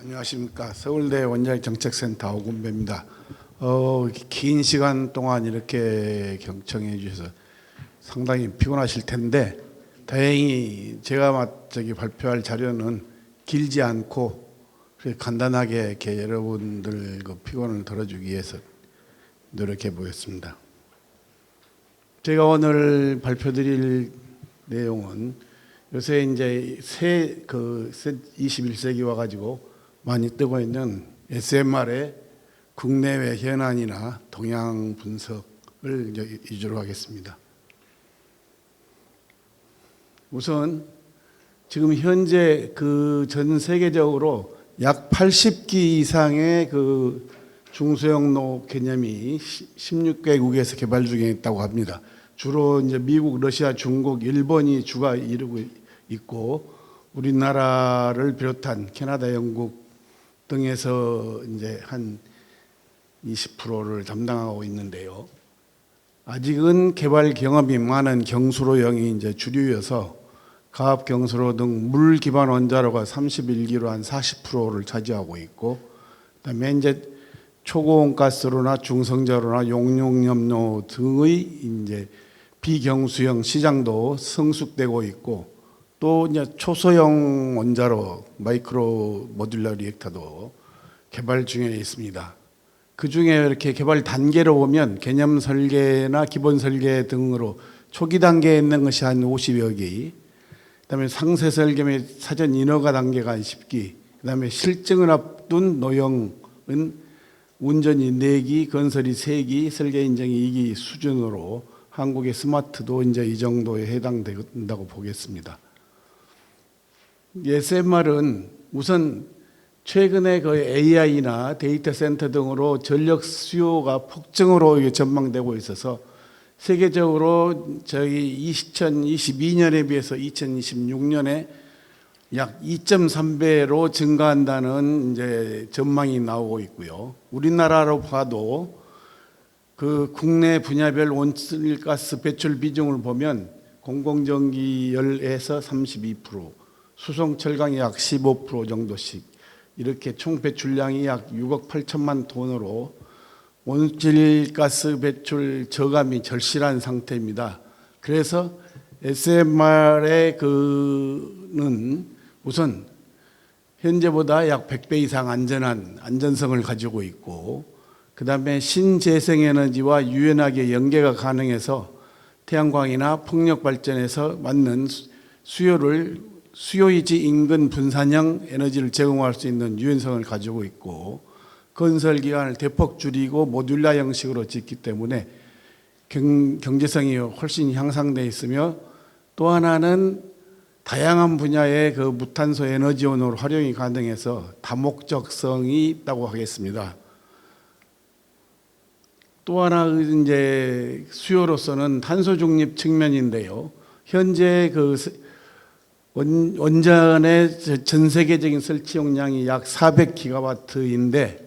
안녕하십니까. 서울대 원자력정책센터 오군배입니다. 긴 시간 동안 이렇게 경청해 주셔서 상당히 피곤하실 텐데 다행히 제가 발표할 자료는 길지 않고 간단하게 이렇게 여러분들 그 피곤을 덜어주기 위해서 노력해 보겠습니다. 제가 오늘 발표드릴 내용은 요새 이제 21세기 와가지고 많이 뜨고 있는 SMR의 국내외 현안이나 동향 분석을 위주로 하겠습니다. 우선 지금 현재 전 세계적으로 약 80기 이상의 중소형로 개념이 16개국에서 개발 중에 있다고 합니다. 주로 이제 미국, 러시아, 중국, 일본이 주가 이루고 있고 우리나라를 비롯한 캐나다, 영국 등에서 이제 한 20%를 담당하고 있는데요. 아직은 개발 경험이 많은 경수로형이 이제 주류여서 가압 경수로 등 물 기반 원자로가 31기로 한 40%를 차지하고 있고, 그다음에 이제 초고온 가스로나 중성자로나 용융염료 등의 이제 비경수형 시장도 성숙되고 있고, 또 이제 초소형 원자로 마이크로 모듈러 리액터도 개발 중에 있습니다. 그 중에 이렇게 개발 단계로 보면 개념 설계나 기본 설계 등으로 초기 단계에 있는 것이 한 50여 개, 그다음에 상세 설계 및 사전 인허가 단계가 한 10기, 그다음에 실증을 앞둔 노형은 운전이 4기, 건설이 3기, 설계 인정이 2기 수준으로 한국의 스마트도 이제 이 정도에 해당된다고 보겠습니다. SMR은 우선 최근에 AI나 데이터 센터 등으로 전력 수요가 폭증으로 전망되고 있어서 세계적으로 저희 2022년에 비해서 2026년에 약 2.3배로 증가한다는 이제 전망이 나오고 있고요. 우리나라로 봐도 국내 분야별 온실가스 배출 비중을 보면 공공전기열에서 32%, 수송철강이 약 15% 정도씩 이렇게 총 배출량이 약 6억 8천만 톤으로 온실가스 배출 저감이 절실한 상태입니다. 그래서 SMR의 는 우선 현재보다 약 100배 이상 안전성을 가지고 있고, 그 다음에 신재생에너지와 유연하게 연계가 가능해서 태양광이나 풍력 발전에서 맞는 수요이지 인근 분산형 에너지를 제공할 수 있는 유연성을 가지고 있고, 건설 기간을 대폭 줄이고 모듈러 형식으로 짓기 때문에 경제성이 훨씬 향상되어 있으며, 또 하나는 다양한 분야의 무탄소 에너지원으로 활용이 가능해서 다목적성이 있다고 하겠습니다. 또 하나 이제 수요로서는 탄소 중립 측면인데요. 현재 원전의 전 세계적인 설치 용량이 약 400기가와트인데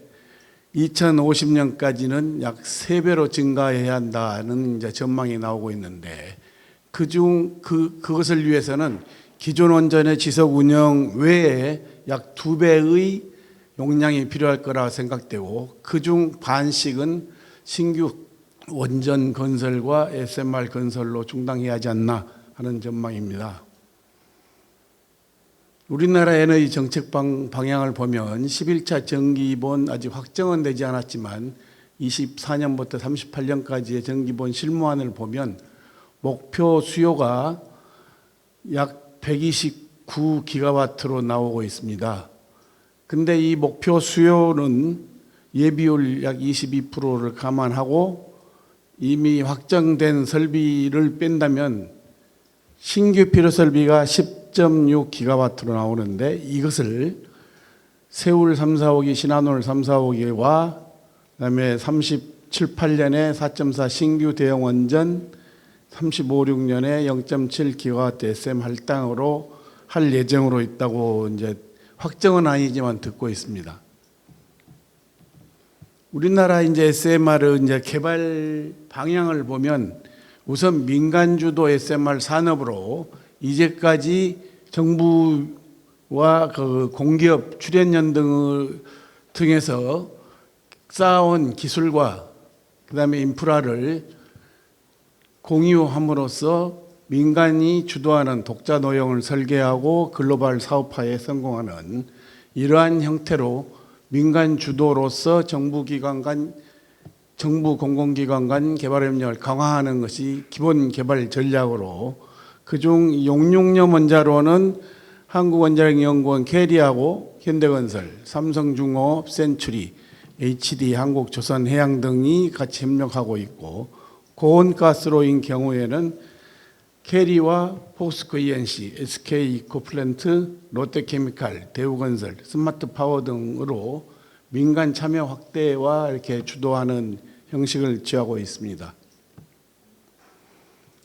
2050년까지는 약 3배로 증가해야 한다는 이제 전망이 나오고 있는데, 그것을 위해서는 기존 원전의 지속 운영 외에 약 2배의 용량이 필요할 거라 생각되고, 그중 반씩은 신규 원전 건설과 SMR 건설로 충당해야 하지 않나 하는 전망입니다. 우리나라 에너지 정책 방향을 보면 11차 정기본 아직 확정은 되지 않았지만 24년부터 38년까지의 정기본 실무안을 보면 목표 수요가 약 129기가와트로 나오고 있습니다. 근데 이 목표 수요는 예비율 약 22%를 감안하고 이미 확정된 설비를 뺀다면 신규 필요 설비가 10.6기가와트로 나오는데, 이것을 세울 3, 4호기, 신한울 3, 4호기와 그다음에 37, 8년에 4.4 신규 대형 원전, 35, 6년에 0.7기가와트 SM 할당으로 할 예정으로 있다고 이제 확정은 아니지만 듣고 있습니다. 우리나라 이제 SMR 이제 개발 방향을 보면 우선 민간 주도 SMR 산업으로 이제까지 정부 그 공기업 출연연 등을 통해서 쌓아온 기술과 그다음에 인프라를 공유함으로써 민간이 주도하는 독자 노형을 설계하고 글로벌 사업화에 성공하는 이러한 형태로 민간 주도로서 정부 공공기관 간 개발 협력을 강화하는 것이 기본 개발 전략으로, 그중 용융염 원자로는 한국원자력연구원 캐리하고 현대건설, 삼성중공업, 센츄리, HD, 한국조선해양 등이 같이 협력하고 있고, 고온가스로인 경우에는 캐리와 포스코 ENC, SK 이코플랜트, 롯데케미칼, 대우건설, 스마트파워 등으로 민간 참여 확대와 이렇게 주도하는 형식을 취하고 있습니다.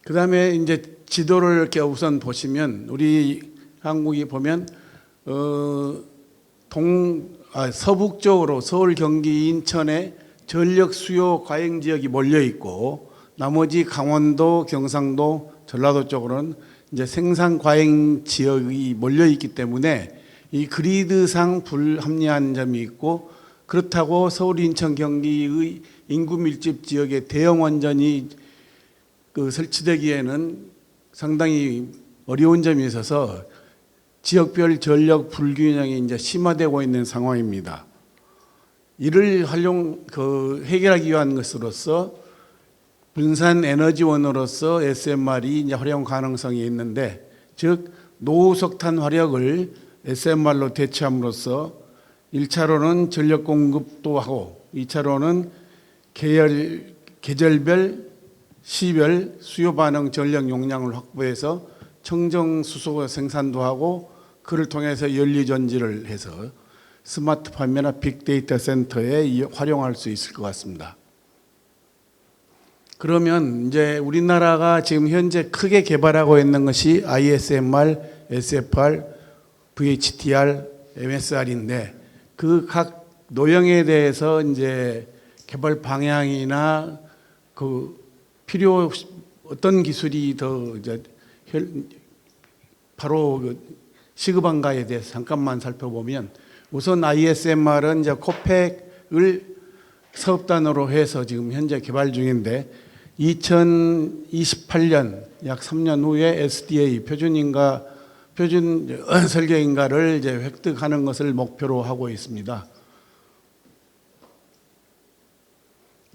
그 다음에 이제 지도를 이렇게 우선 보시면, 우리 한국이 보면 서북쪽으로 서울, 경기, 인천에 전력 수요 과잉 지역이 몰려 있고, 나머지 강원도, 경상도, 전라도 쪽으로는 이제 생산 과잉 지역이 몰려 있기 때문에 이 그리드상 불합리한 점이 있고, 그렇다고 서울, 인천, 경기의 인구 밀집 지역에 대형 원전이 설치되기에는 상당히 어려운 점이 있어서 지역별 전력 불균형이 이제 심화되고 있는 상황입니다. 이를 해결하기 위한 것으로서 분산 에너지원으로서 SMR이 이제 활용 가능성이 있는데, 즉 노후석탄 화력을 SMR로 대체함으로써 1차로는 전력 공급도 하고 2차로는 계절별, 시별 수요 반응 전력 용량을 확보해서 청정 수소 생산도 하고, 그를 통해서 연리 전지를 해서 스마트 판매나 빅데이터 센터에 활용할 수 있을 것 같습니다. 그러면 이제 우리나라가 지금 현재 크게 개발하고 있는 것이 ISMR, SFR, VHTR, MSR인데, 그 각 노형에 대해서 이제 개발 방향이나 어떤 기술이 더 이제 바로 시급한가에 대해서 잠깐만 살펴보면, 우선 ISMR은 이제 코펙을 사업단으로 해서 지금 현재 개발 중인데, 2028년 약 3년 후에 SDA 표준 설계 인가를 이제 획득하는 것을 목표로 하고 있습니다.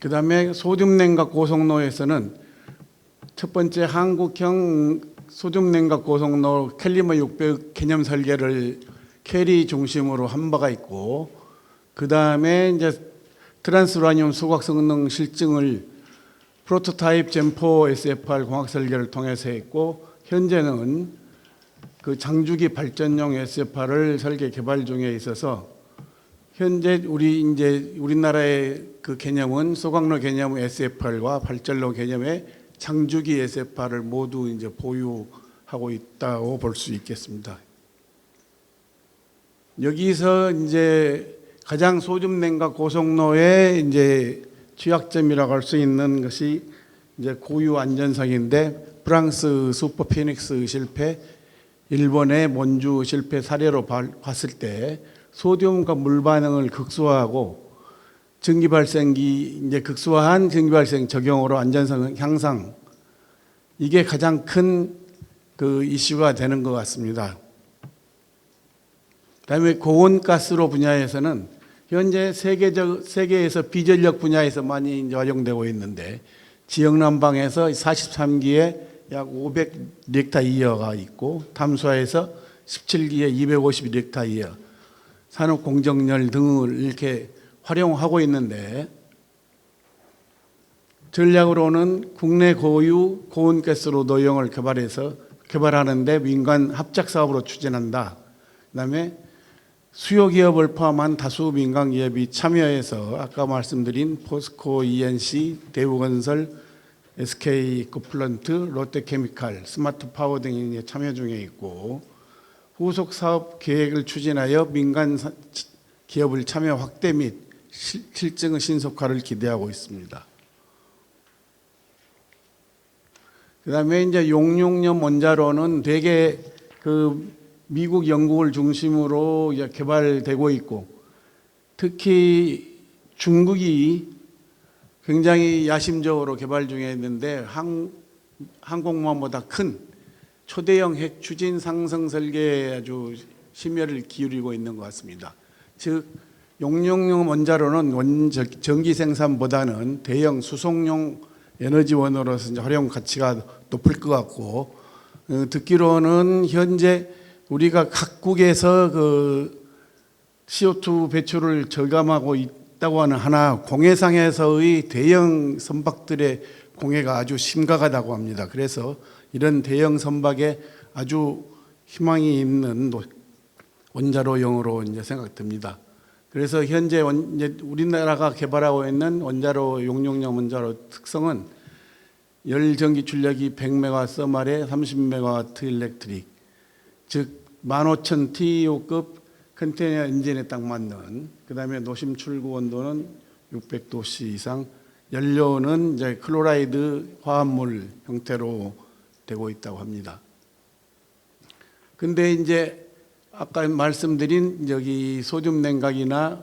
그 다음에 소듐 냉각 고속로에서는 첫 번째 한국형 소듐 냉각 고속로 캘리머 600 개념 설계를 캐리 중심으로 한 바가 있고, 그 다음에 이제 트랜스우라늄 수곽 성능 실증을 프로토타입 젠4 SFR 공학 설계를 통해서 했고, 현재는 그 장주기 발전용 SFR을 설계 개발 중에 있어서, 현재 우리나라의 그 개념은 소각로 개념 SFR과 발전로 개념의 장주기 SFR을 모두 이제 보유하고 있다고 볼 수 있겠습니다. 여기서 이제 가장 소듐 냉각 고속로의 이제 취약점이라고 할 수 있는 것이 이제 고유 안전성인데, 프랑스 슈퍼 피닉스 실패, 일본의 몬주 실패 사례로 봤을 때 소듐과 물 반응을 극소화하고 전기 발생기 이제 극소화한 전기 발생 적용으로 안전성 향상, 이게 가장 큰 그 이슈가 되는 것 같습니다. 그다음에 고온가스로 분야에서는 현재 세계에서 비전력 분야에서 많이 이제 활용되고 있는데, 지역 난방에서 43기에 약 500렉타/이어가 있고, 담수화에서 17기에 250렉타/이어, 산업 공정열 등을 이렇게 활용하고 있는데, 전략으로는 국내 고유 고온가스로 노형을 개발하는데 민간 합작 사업으로 추진한다. 그다음에 수요 기업을 포함한 다수 민간 기업이 참여해서 아까 말씀드린 포스코 ENC, 대우건설, SK 이코플랜트, 롯데케미칼, 스마트파워 등이 참여 중에 있고, 후속 사업 계획을 추진하여 민간 기업을 참여 확대 및 실증 신속화를 기대하고 있습니다. 그다음에 이제 용융염 원자로는 되게 그 미국, 영국을 중심으로 이제 개발되고 있고, 특히 중국이 굉장히 야심적으로 개발 중에 있는데 한국만보다 큰 초대형 핵 추진 상승 설계에 아주 심혈을 기울이고 있는 것 같습니다. 즉 용융용 원자로는 전기 생산보다는 대형 수송용 에너지원으로서 이제 활용 가치가 높을 것 같고, 듣기로는 현재 우리가 각국에서 그 CO2 배출을 절감하고 있다고 하는 하나 공해상에서의 대형 선박들의 공해가 아주 심각하다고 합니다. 그래서 이런 대형 선박에 아주 희망이 있는 원자로용으로 이제 생각됩니다. 그래서 현재 이제 우리나라가 개발하고 있는 원자로 용융용 원자로 특성은 열 전기 출력이 100메가 써말에 30메가와트 일렉트릭, 즉 15,000 TEO급 컨테이너 엔진에 딱 맞는, 그다음에 노심 출구 온도는 600도씨 이상, 연료는 이제 클로라이드 화합물 형태로 되고 있다고 합니다. 근데 이제 아까 말씀드린 여기 소듐 냉각이나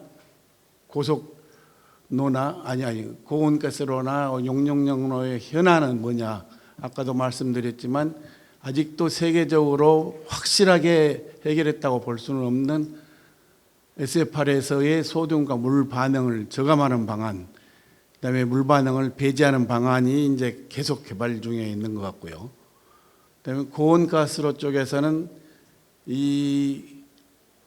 고속로나 고온가스로나 용융용로의 현안은 뭐냐? 아까도 말씀드렸지만 아직도 세계적으로 확실하게 해결했다고 볼 수는 없는 SF8에서의 소듐과 물 반응을 저감하는 방안, 그다음에 물 반응을 배제하는 방안이 이제 계속 개발 중에 있는 것 같고요. 그다음에 고온가스로 쪽에서는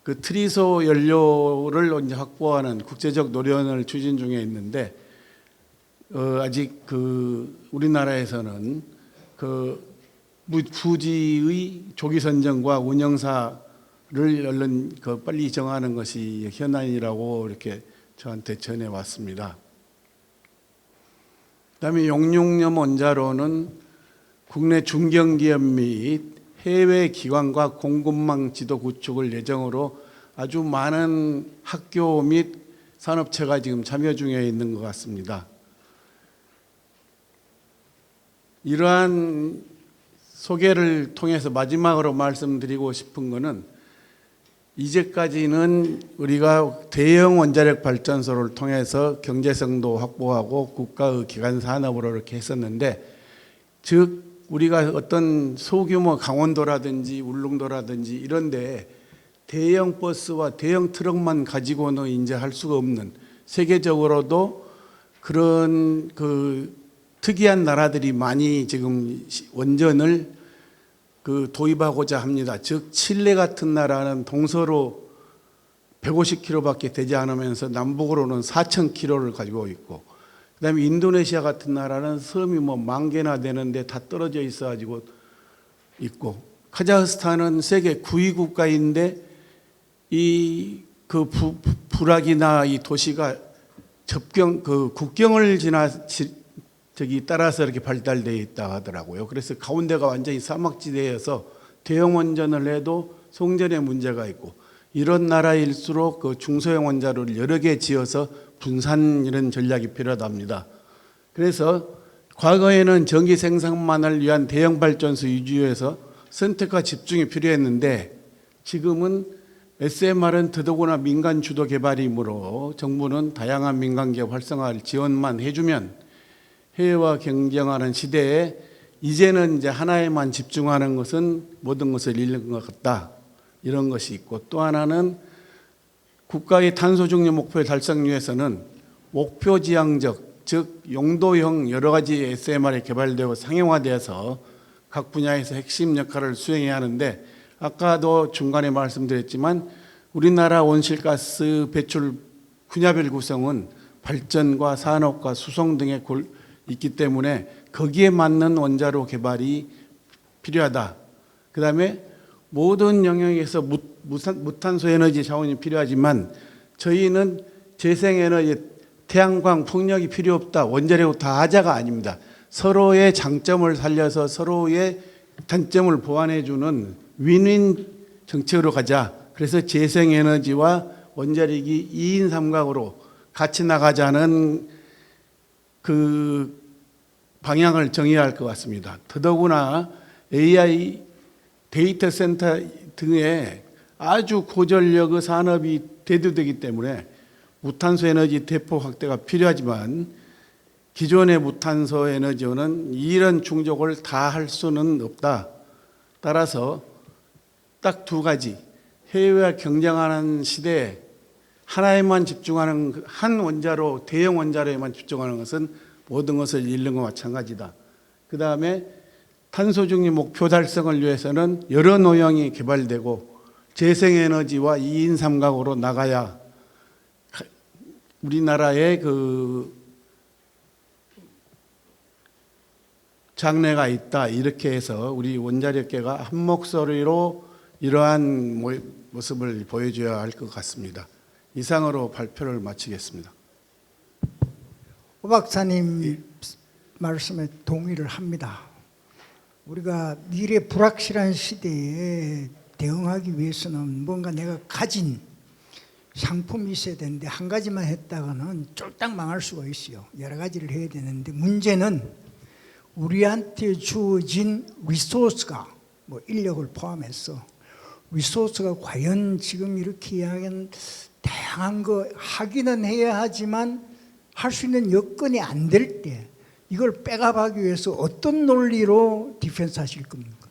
그 트리소 연료를 이제 확보하는 국제적 노련을 추진 중에 있는데, 아직 그 우리나라에서는 그 부지의 조기 선정과 운영사를 얼른 그 빨리 정하는 것이 현안이라고 이렇게 저한테 전해 왔습니다. 그다음에 용융염 원자로는 국내 중견기업 및 해외 기관과 공급망 지도 구축을 예정으로 아주 많은 학교 및 산업체가 지금 참여 중에 있는 것 같습니다. 이러한 소개를 통해서 마지막으로 말씀드리고 싶은 것은, 이제까지는 우리가 대형 원자력 발전소를 통해서 경제성도 확보하고 국가의 기간 산업으로 이렇게 했었는데, 즉 우리가 어떤 소규모 강원도라든지 울릉도라든지 이런데 대형 버스와 대형 트럭만 가지고는 이제 할 수가 없는, 세계적으로도 그런 그 특이한 나라들이 많이 지금 원전을 그 도입하고자 합니다. 즉 칠레 같은 나라는 동서로 150km밖에 되지 않으면서 남북으로는 4,000km를 가지고 있고, 그다음에 인도네시아 같은 나라는 섬이 뭐 10,000개나 되는데 다 떨어져 있어 가지고 있고, 카자흐스탄은 세계 9위 국가인데 그 부락이나 이 도시가 국경을 따라서 이렇게 발달되어 있다 하더라고요. 그래서 가운데가 완전히 사막지대여서 대형 원전을 해도 송전에 문제가 있고, 이런 나라일수록 그 중소형 원자로를 여러 개 지어서 분산 이런 전략이 필요하답니다. 그래서 과거에는 전기 생산만을 위한 대형 발전소 위주에서 선택과 집중이 필요했는데, 지금은 SMR은 더더구나 민간 주도 개발이므로 정부는 다양한 민간 기업 활성화를 지원만 해주면 해외와 경쟁하는 시대에 이제는 이제 하나에만 집중하는 것은 모든 것을 잃는 것 같다, 이런 것이 있고, 또 하나는 국가의 탄소 중립 목표를 달성 위해서는 목표 지향적, 즉 용도형 여러 가지 SMR이 개발되고 상용화되어서 각 분야에서 핵심 역할을 수행해야 하는데, 아까도 중간에 말씀드렸지만 우리나라 온실가스 배출 분야별 구성은 발전과 산업과 수송 등에 있기 때문에 거기에 맞는 원자로 개발이 필요하다. 그 다음에 모든 영역에서 무탄소 에너지 자원이 필요하지만 저희는 재생에너지, 태양광, 풍력이 필요 없다, 원자력 다 하자가 아닙니다. 서로의 장점을 살려서 서로의 단점을 보완해주는 윈윈 정책으로 가자. 그래서 재생에너지와 원자력이 2인 3각으로 같이 나가자는 그 방향을 정해야 할 것 같습니다. 더더구나 AI 데이터 센터 등의 아주 고전력의 산업이 대두되기 때문에 무탄소 에너지 대폭 확대가 필요하지만 기존의 무탄소 에너지원은 이런 충족을 다 할 수는 없다. 따라서 딱 두 가지, 해외와 경쟁하는 시대에 하나에만 집중하는 한 원자로, 대형 원자로에만 집중하는 것은 모든 것을 잃는 것과 마찬가지다. 그 다음에 탄소 중립 목표 달성을 위해서는 여러 노형이 개발되고 재생에너지와 2인 3각으로 나가야 우리나라의 그 장래가 있다. 이렇게 해서 우리 원자력계가 한 목소리로 이러한 모습을 보여줘야 할 것 같습니다. 이상으로 발표를 마치겠습니다. 오 박사님 말씀에 동의를 합니다. 우리가 미래 불확실한 시대에 대응하기 위해서는 뭔가 내가 가진 상품이 있어야 되는데 한 가지만 했다가는 쫄딱 망할 수가 있어요. 여러 가지를 해야 되는데 문제는 우리한테 주어진 리소스가 뭐 인력을 포함해서 리소스가 과연 지금 이렇게 이야기하는 다양한 거 하기는 해야 하지만 할 수 있는 여건이 안 될 때 이걸 백업하기 위해서 어떤 논리로 디펜스 하실 겁니까?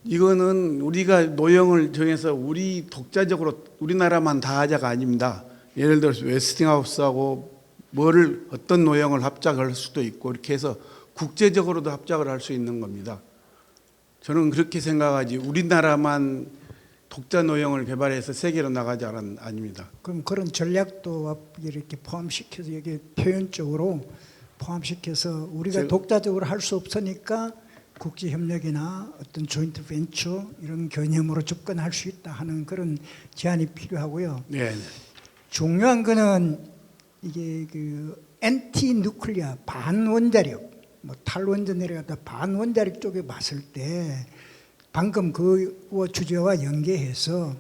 이거는 우리가 노형을 정해서 우리 독자적으로 우리나라만 다 하자가 아닙니다. 예를 들어서 웨스팅하우스하고 뭐를 어떤 노형을 합작할 수도 있고 이렇게 해서 국제적으로도 합작을 할 수 있는 겁니다. 저는 그렇게 생각하지 우리나라만 독자 노형을 개발해서 세계로 나가지 아닙니다. 그럼 그런 전략도 이렇게 포함시켜서 여기 표현적으로 포함시켜서 우리가 독자적으로 할 수 없으니까 국제협력이나 어떤 조인트 벤처 이런 개념으로 접근할 수 있다 하는 그런 제안이 필요하고요. 네. 중요한 거는 이게 그 엔티 누클리아 반원자력, 뭐 탈원전 내려갔다 반원자력 쪽에 봤을 때 방금 그 주제와 연계해서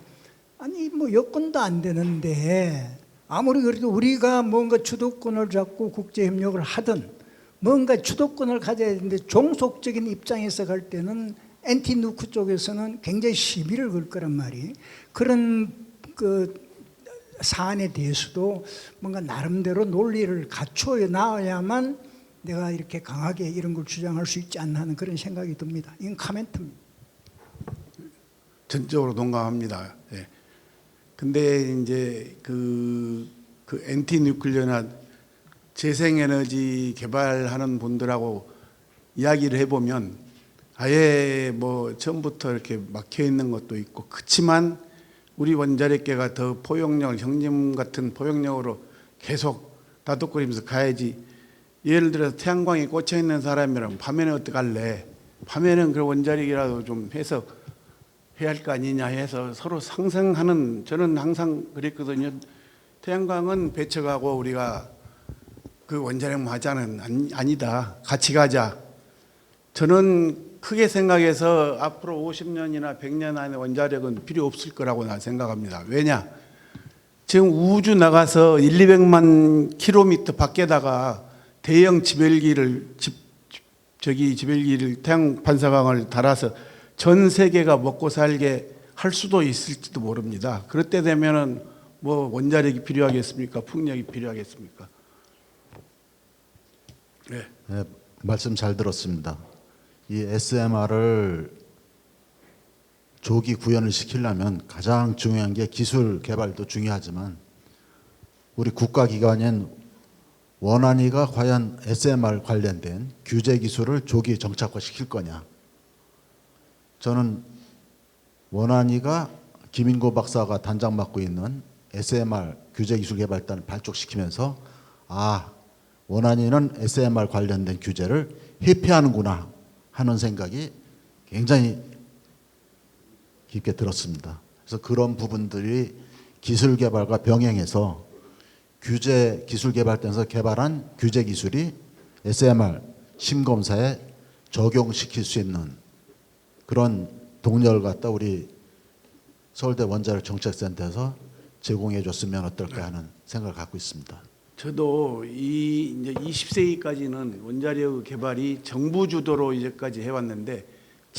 아니 뭐 여건도 안 되는데 아무리 그래도 우리가 뭔가 주도권을 잡고 국제협력을 하든 뭔가 주도권을 가져야 되는데 종속적인 입장에서 갈 때는 엔티누크 쪽에서는 굉장히 시비를 걸 거란 말이 그런 그 사안에 대해서도 뭔가 나름대로 논리를 갖춰 나와야만 내가 이렇게 강하게 이런 걸 주장할 수 있지 않나 하는 그런 생각이 듭니다. 이건 카멘트입니다. 전적으로 동감합니다. 예. 근데 이제 그 엔티 뉴클리어나 재생에너지 개발하는 분들하고 이야기를 해보면 아예 뭐 처음부터 이렇게 막혀 있는 것도 있고 그렇지만 우리 원자력계가 더 포용력을 형님 같은 포용력으로 계속 다독거리면서 가야지. 예를 들어서 태양광에 꽂혀 있는 사람이라면 밤에는 어떡할래? 밤에는 그 원자력이라도 좀 해서 해야 할 거 아니냐 해서 서로 상생하는, 저는 항상 그랬거든요. 태양광은 배척하고 우리가 그 원자력만 하자는 아니다. 같이 가자. 저는 크게 생각해서 앞으로 50년이나 100년 안에 원자력은 필요 없을 거라고 난 생각합니다. 왜냐? 지금 우주 나가서 1, 200만 킬로미터 밖에다가 대형 지벨기를 태양 반사광을 달아서 전 세계가 먹고 살게 할 수도 있을지도 모릅니다. 그럴 때 되면은 뭐 원자력이 필요하겠습니까? 풍력이 필요하겠습니까? 네. 네, 말씀 잘 들었습니다. 이 SMR을 조기 구현을 시키려면 가장 중요한 게 기술 개발도 중요하지만 우리 국가기관인 원안위가 과연 SMR 관련된 규제 기술을 조기 정착화시킬 거냐. 저는 원안위가 김인고 박사가 단장 맡고 있는 SMR 규제기술개발단을 발족시키면서 원안위는 SMR 관련된 규제를 회피하는구나 하는 생각이 굉장히 깊게 들었습니다. 그래서 그런 부분들이 기술개발과 병행해서 기술개발단에서 개발한 규제기술이 SMR 심검사에 적용시킬 수 있는 그런 동력을 갖다 우리 서울대 원자력 정책센터에서 제공해 줬으면 어떨까 하는 생각을 갖고 있습니다. 저도 이제 20세기까지는 원자력 개발이 정부 주도로 이제까지 해왔는데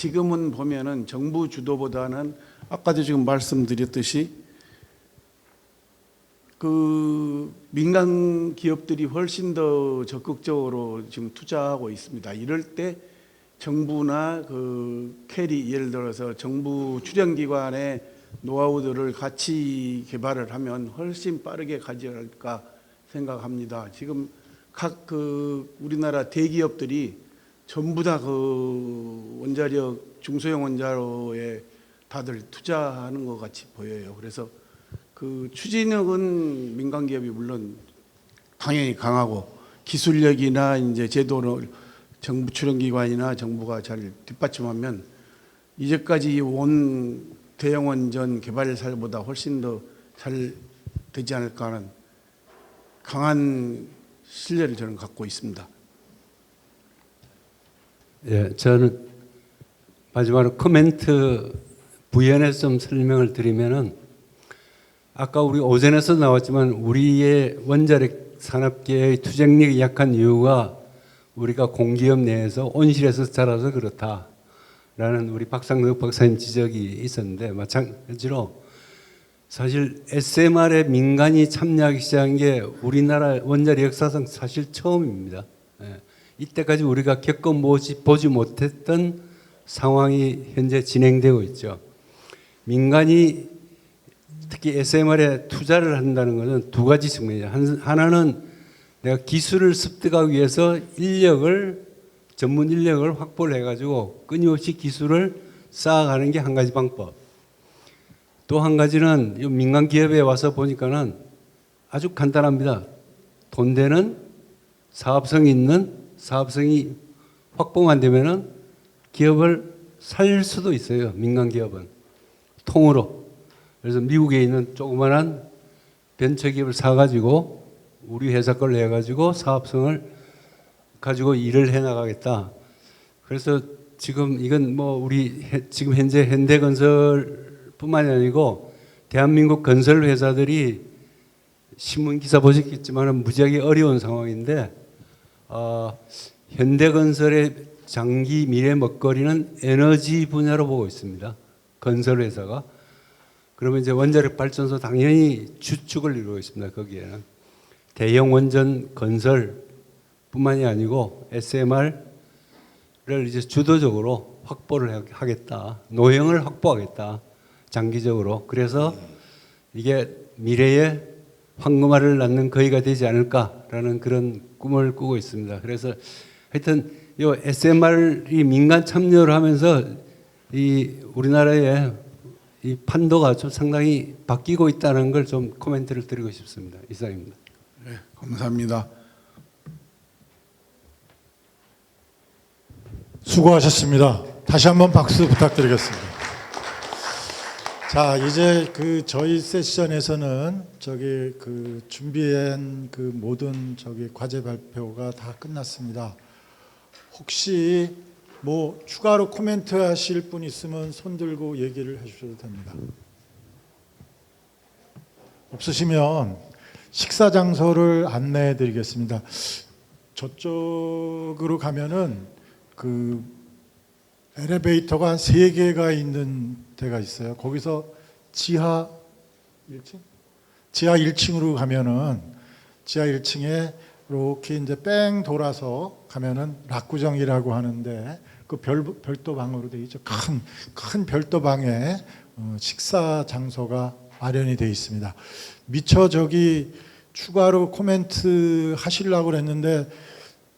지금은 보면은 정부 주도보다는 아까도 지금 말씀드렸듯이 그 민간 기업들이 훨씬 더 적극적으로 지금 투자하고 있습니다. 이럴 때 정부나 그 캐리, 예를 들어서 정부 출연기관의 노하우들을 같이 개발을 하면 훨씬 빠르게 가지 않을까 생각합니다. 지금 각 그 우리나라 대기업들이 전부 다 그 원자력, 중소형 원자로에 다들 투자하는 것 같이 보여요. 그래서 그 추진력은 민간 기업이 물론 당연히 강하고 기술력이나 이제 제도를 정부 출연기관이나 정부가 잘 뒷받침하면 이제까지 온 대형 원전 개발사보다 훨씬 더 잘 되지 않을까 하는 강한 신뢰를 저는 갖고 있습니다. 예, 저는 마지막으로 코멘트 부연해서 좀 설명을 드리면은 아까 우리 오전에서 나왔지만 우리의 원자력 산업계의 투쟁력이 약한 이유가 우리가 공기업 내에서 온실에서 자라서 그렇다라는 우리 박상덕 박사님 지적이 있었는데 마찬가지로 사실 SMR에 민간이 참여하기 시작한 게 우리나라 원자력 역사상 사실 처음입니다. 예. 이때까지 우리가 보지 못했던 상황이 현재 진행되고 있죠. 민간이 특히 SMR에 투자를 한다는 것은 두 가지 측면이에요. 하나는 내가 기술을 습득하기 위해서 전문 인력을 확보를 해가지고 끊임없이 기술을 쌓아가는 게 한 가지 방법. 또 한 가지는 민간 기업에 와서 보니까는 아주 간단합니다. 돈 되는 사업성이 확보만 되면은 기업을 살 수도 있어요. 민간 기업은 통으로. 그래서 미국에 있는 조그만한 벤처기업을 사가지고 우리 회사 걸 내가지고 사업성을 가지고 일을 해나가겠다. 그래서 지금 이건 뭐 우리 지금 현재 현대건설뿐만이 아니고 대한민국 건설 회사들이 신문 기사 보셨겠지만 무지하게 어려운 상황인데 현대건설의 장기 미래 먹거리는 에너지 분야로 보고 있습니다. 건설 회사가. 그러면 이제 원자력 발전소 당연히 주축을 이루고 있습니다. 거기에는 대형 원전 건설뿐만이 아니고 SMR을 이제 주도적으로 확보를 하겠다. 노형을 확보하겠다. 장기적으로. 그래서 이게 미래의 황금알을 낳는 거위가 되지 않을까라는 그런 꿈을 꾸고 있습니다. 그래서 하여튼 이 SMR이 민간 참여를 하면서 이 우리나라의 이 판도가 좀 상당히 바뀌고 있다는 걸 좀 코멘트를 드리고 싶습니다. 이상입니다. 네, 감사합니다. 수고하셨습니다. 다시 한번 박수 부탁드리겠습니다. 자, 이제 그 저희 세션에서는 준비한 그 모든 과제 발표가 다 끝났습니다. 혹시 뭐 추가로 코멘트 하실 분 있으면 손 들고 얘기를 해주셔도 됩니다. 없으시면 식사 장소를 안내해 드리겠습니다. 저쪽으로 가면은 그 엘리베이터가 한 3개가 있는 데가 있어요. 거기서 지하 1층? 지하 1층으로 가면은 지하 1층에 이렇게 이제 뺑 돌아서 가면은 락구정이라고 하는데 그 별도 방으로 되어 있죠. 큰 별도 방에 식사 장소가 마련이 되어 있습니다. 미처 추가로 코멘트 하시려고 그랬는데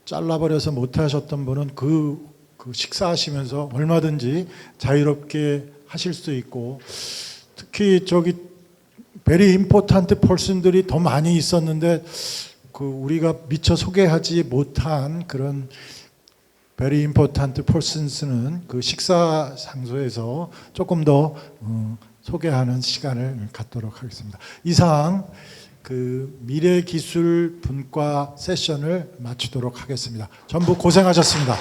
잘라버려서 못 하셨던 분은 그 식사하시면서 얼마든지 자유롭게 하실 수 있고, 특히 베리 임포턴트 퍼슨들이 더 많이 있었는데 우리가 미처 소개하지 못한 그런 베리 임포턴트 퍼슨스는 그 식사 장소에서 조금 더 소개하는 시간을 갖도록 하겠습니다. 이상 미래기술 분과 세션을 마치도록 하겠습니다. 전부 고생하셨습니다.